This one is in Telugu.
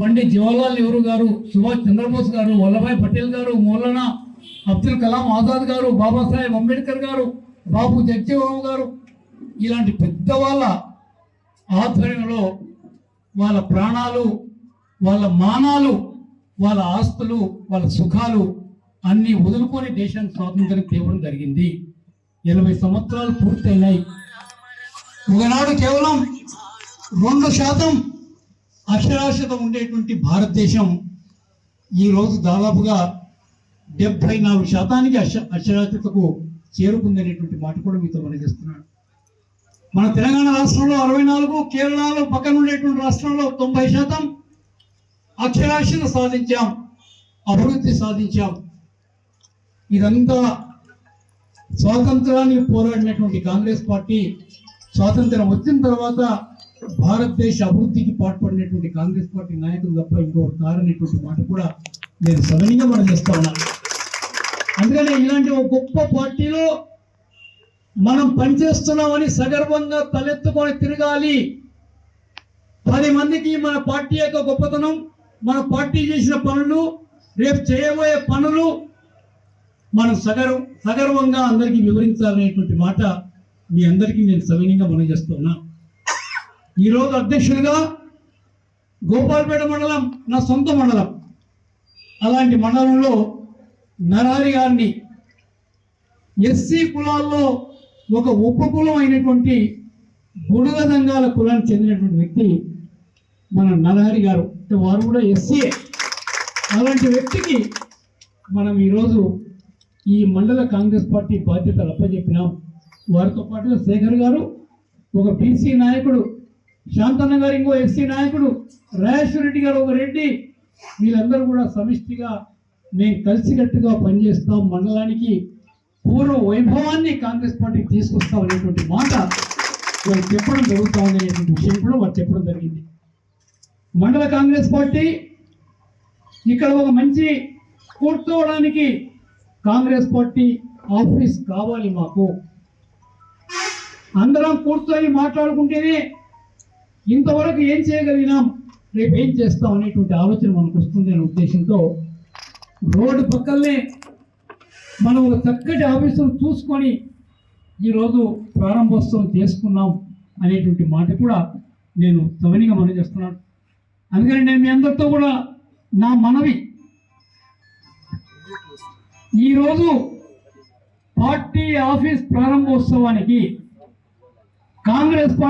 पंडित जवाहरलाल नेहरू गारू, सुभाष चंद्रबोस गारू, वल्लभाई पटेल गारू, मौलाना అబ్దుల్ కలాం ఆజాద్ గారు, బాబాసాహెబ్ అంబేద్కర్ గారు, బాబు జగజీవన్ గారు, ఇలాంటి పెద్దవాళ్ళ ఆధ్వర్యంలో వాళ్ళ ప్రాణాలు, వాళ్ళ మానాలు, వాళ్ళ ఆస్తులు, వాళ్ళ సుఖాలు అన్ని వదులుకొని దేశానికి స్వాతంత్రం తేవడం జరిగింది. 80 సంవత్సరాలు పూర్తయినాయి. ఒకనాడు కేవలం 2% అక్షరాస్యత ఉండేటువంటి భారతదేశం ఈరోజు దాదాపుగా 74% అక్షరాస్యతకు చేరుకుందనేటువంటి మాట కూడా మీతో మనకిస్తున్నాను. మన తెలంగాణ రాష్ట్రంలో 64, కేరళలో పక్కన ఉండేటువంటి రాష్ట్రంలో 90% అక్షరాస్యత సాధించాం, అభివృద్ధి సాధించాం. ఇదంతా స్వాతంత్రానికి పోరాడినటువంటి కాంగ్రెస్ పార్టీ స్వాతంత్రం వచ్చిన తర్వాత భారతదేశ అభివృద్ధికి పాటుపడినటువంటి కాంగ్రెస్ పార్టీ నాయకులు తప్ప ఇంకొకరు కారనేటువంటి మాట కూడా నేను సవినయంగా మనం చేస్తా ఉన్నాను. అందుకనే ఇలాంటి ఒక గొప్ప పార్టీలో మనం పనిచేస్తున్నామని సగర్వంగా తలెత్తుకొని తిరగాలి. 10 మందికి మన పార్టీ యొక్క గొప్పతనం, మన పార్టీ చేసిన పనులు, రేపు చేయబోయే పనులు మనం సగర్వంగా అందరికీ వివరించాలనేటువంటి మాట మీ అందరికీ నేను సవినయంగా మనం చేస్తున్నా. ఈరోజు అధ్యక్షుడిగా గోపాల్పేట మండలం నా సొంత మండలం. అలాంటి మండలంలో నరహరి గారిని ఎస్సీ కులాల్లో ఒక ఉపకులం అయినటువంటి బుడుగ దంగాల కులానికి చెందినటువంటి వ్యక్తి మన నరహరి గారు. వారు కూడా ఎస్సీఏ. అలాంటి వ్యక్తికి మనం ఈరోజు ఈ మండల కాంగ్రెస్ పార్టీ బాధ్యతలు అప్పచెప్పినాం. వారితో పాటుగా శేఖర్ గారు ఒక బీసీ నాయకుడు, శాంతన్న గారు ఇంకో ఎస్సీ నాయకుడు, రాజేశ్వర రెడ్డి గారు ఒక రెడ్డి, వీళ్ళందరూ కూడా సమిష్టిగా మేము కలిసికట్టుగా పనిచేస్తాం, మండలానికి పూర్వ వైభవాన్ని కాంగ్రెస్ పార్టీకి తీసుకొస్తాం అనేటువంటి మాట వారు చెప్పడం జరుగుతూ ఉంది అనేటువంటి విషయం కూడా వారు చెప్పడం జరిగింది. మండల కాంగ్రెస్ పార్టీ ఇక్కడ ఒక మంచి కూర్చోవడానికి కాంగ్రెస్ పార్టీ ఆఫీస్ కావాలి. మాకు అందరం కూర్చొని మాట్లాడుకుంటేనే ఇంతవరకు ఏం చేయగలిగినాం, రేపు ఏం చేస్తాం అనేటువంటి ఆలోచన మనకు వస్తుంది అనే ఉద్దేశంతో రోడ్డు పక్కనే మనం ఒక చక్కటి ఆఫీసును చూసుకొని ఈరోజు ప్రారంభోత్సవం చేసుకున్నాం అనేటువంటి మాట కూడా నేను సవినయంగా మనం చేస్తున్నాను. అందుకని నేను మీ అందరితో కూడా నా మనవి, ఈరోజు పార్టీ ఆఫీస్ ప్రారంభోత్సవానికి కాంగ్రెస్ పార్టీ